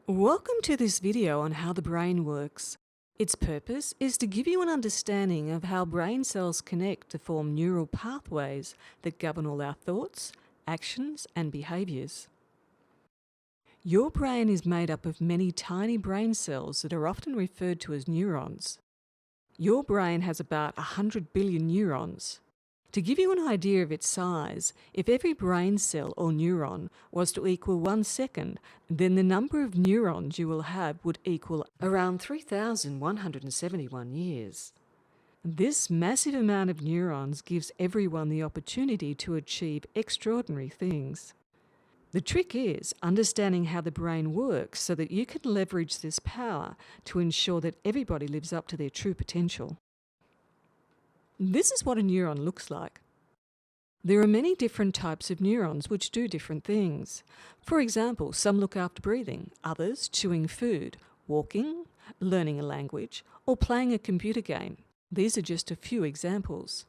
Welcome to this video on how the brain works. Its purpose is to give you an understanding of how brain cells connect to form neural pathways that govern all our thoughts, actions, and behaviours. Your brain is made up of many tiny brain cells that are often referred to as neurons. Your brain has about 100 billion neurons. To give you an idea of its size, if every brain cell or neuron was to equal 1 second, then the number of neurons you will have would equal around 3,171 years. This massive amount of neurons gives everyone the opportunity to achieve extraordinary things. The trick is understanding how the brain works so that you can leverage this power to ensure that everybody lives up to their true potential. This is what a neuron looks like. There are many different types of neurons which do different things. For example, some look after breathing, others chewing food, walking, learning a language, or playing a computer game. These are just a few examples.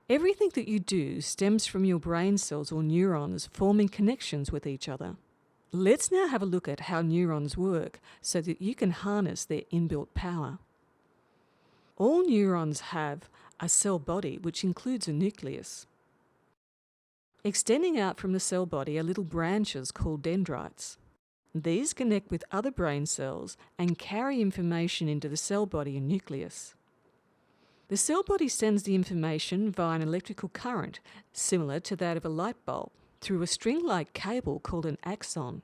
Everything that you do stems from your brain cells or neurons forming connections with each other. Let's now have a look at how neurons work so that you can harness their inbuilt power. All neurons have a cell body which includes a nucleus. Extending out from the cell body are little branches called dendrites. These connect with other brain cells and carry information into the cell body and nucleus. The cell body sends the information via an electrical current, similar to that of a light bulb, through a string-like cable called an axon.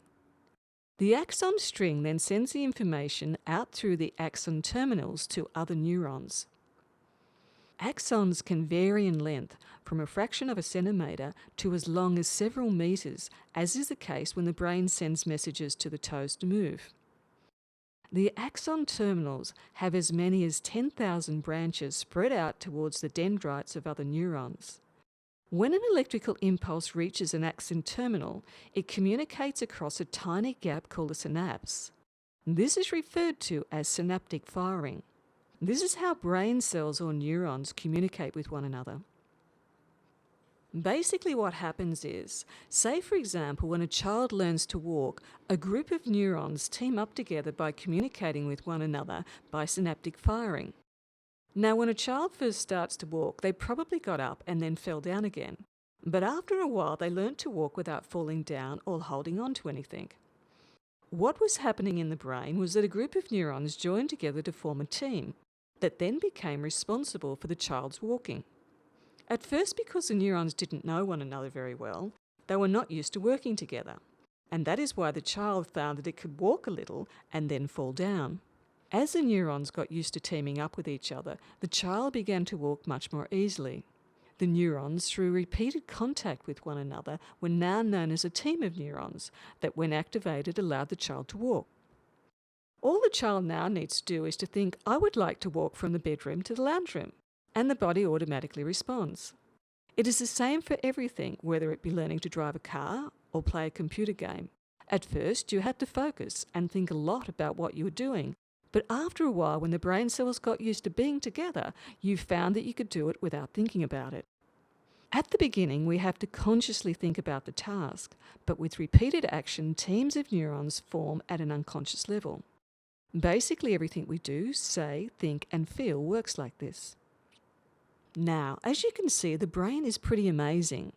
The axon string then sends the information out through the axon terminals to other neurons. Axons can vary in length from a fraction of a centimetre to as long as several metres, as is the case when the brain sends messages to the toes to move. The axon terminals have as many as 10,000 branches spread out towards the dendrites of other neurons. When an electrical impulse reaches an axon terminal, it communicates across a tiny gap called a synapse. This is referred to as synaptic firing. This is how brain cells or neurons communicate with one another. Basically what happens is, say for example when a child learns to walk, a group of neurons team up together by communicating with one another by synaptic firing. Now, when a child first starts to walk, they probably got up and then fell down again. But after a while, they learnt to walk without falling down or holding on to anything. What was happening in the brain was that a group of neurons joined together to form a team that then became responsible for the child's walking. At first, because the neurons didn't know one another very well, they were not used to working together. And that is why the child found that it could walk a little and then fall down. As the neurons got used to teaming up with each other, the child began to walk much more easily. The neurons, through repeated contact with one another, were now known as a team of neurons that, when activated, allowed the child to walk. All the child now needs to do is to think, I would like to walk from the bedroom to the lounge room, and the body automatically responds. It is the same for everything, whether it be learning to drive a car or play a computer game. At first, you had to focus and think a lot about what you were doing. But after a while, when the brain cells got used to being together, you found that you could do it without thinking about it. At the beginning, we have to consciously think about the task, but with repeated action, teams of neurons form at an unconscious level. Basically, everything we do, say, think, and feel works like this. Now, as you can see, the brain is pretty amazing.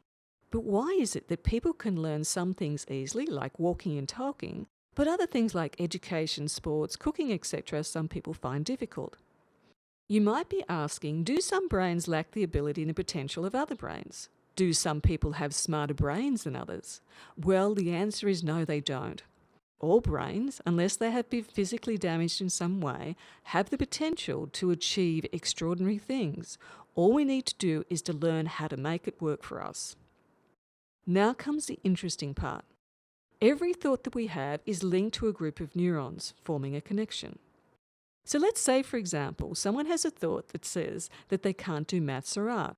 But why is it that people can learn some things easily, like walking and talking, but other things like education, sports, cooking, etc., some people find difficult? You might be asking, do some brains lack the ability and the potential of other brains? Do some people have smarter brains than others? Well, the answer is no, they don't. All brains, unless they have been physically damaged in some way, have the potential to achieve extraordinary things. All we need to do is to learn how to make it work for us. Now comes the interesting part. Every thought that we have is linked to a group of neurons, forming a connection. So let's say, for example, someone has a thought that says that they can't do maths or art.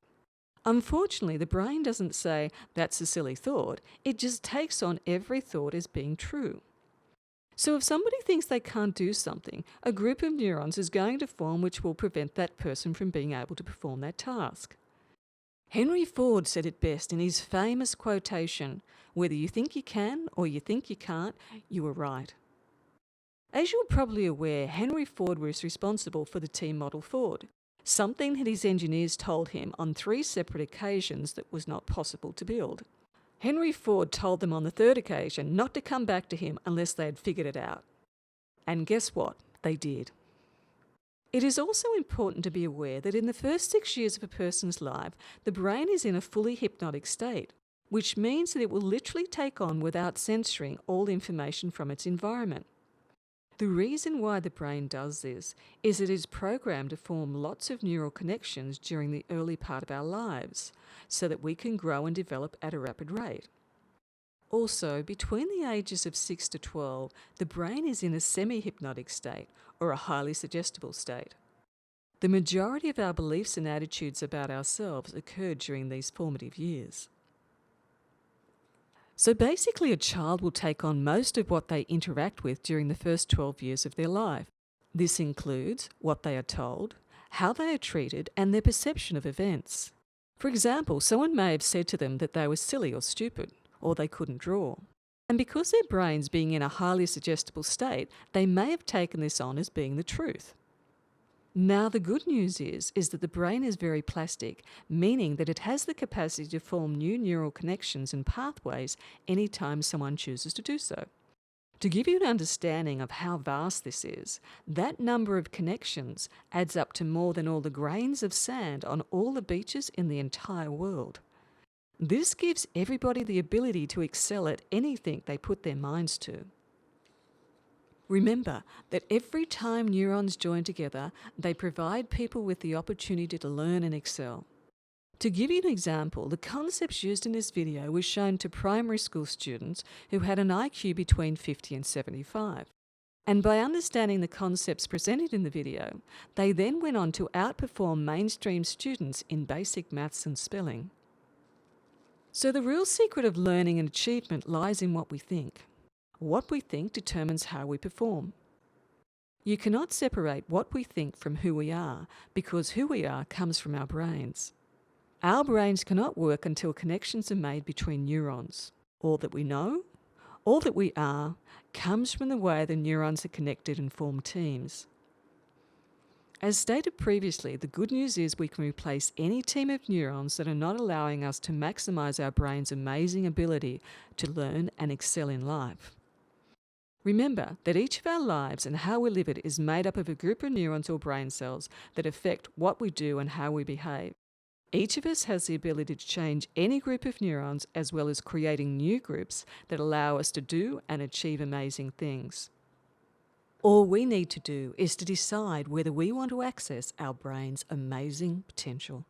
Unfortunately, the brain doesn't say, that's a silly thought. It just takes on every thought as being true. So if somebody thinks they can't do something, a group of neurons is going to form which will prevent that person from being able to perform that task. Henry Ford said it best in his famous quotation, "Whether you think you can or you think you can't, you are right." As you're probably aware, Henry Ford was responsible for the T Model Ford, something that his engineers told him on 3 separate occasions that was not possible to build. Henry Ford told them on the 3rd occasion not to come back to him unless they had figured it out. And guess what? They did. It is also important to be aware that in the first 6 years of a person's life, the brain is in a fully hypnotic state, which means that it will literally take on without censoring all information from its environment. The reason why the brain does this is it is programmed to form lots of neural connections during the early part of our lives, so that we can grow and develop at a rapid rate. Also, between the ages of 6 to 12, the brain is in a semi-hypnotic state, or a highly suggestible state. The majority of our beliefs and attitudes about ourselves occur during these formative years. So basically, a child will take on most of what they interact with during the first 12 years of their life. This includes what they are told, how they are treated, and their perception of events. For example, someone may have said to them that they were silly or stupid, or they couldn't draw. And because their brains being in a highly suggestible state, they may have taken this on as being the truth. Now, the good news is that the brain is very plastic, meaning that it has the capacity to form new neural connections and pathways anytime someone chooses to do so. To give you an understanding of how vast this is, that number of connections adds up to more than all the grains of sand on all the beaches in the entire world. This gives everybody the ability to excel at anything they put their minds to. Remember that every time neurons join together, they provide people with the opportunity to learn and excel. To give you an example, the concepts used in this video were shown to primary school students who had an IQ between 50 and 75. And by understanding the concepts presented in the video, they then went on to outperform mainstream students in basic maths and spelling. So the real secret of learning and achievement lies in what we think. What we think determines how we perform. You cannot separate what we think from who we are, because who we are comes from our brains. Our brains cannot work until connections are made between neurons. All that we know, all that we are, comes from the way the neurons are connected and form teams. As stated previously, the good news is we can replace any team of neurons that are not allowing us to maximize our brain's amazing ability to learn and excel in life. Remember that each of our lives and how we live it is made up of a group of neurons or brain cells that affect what we do and how we behave. Each of us has the ability to change any group of neurons, as well as creating new groups that allow us to do and achieve amazing things. All we need to do is to decide whether we want to access our brain's amazing potential.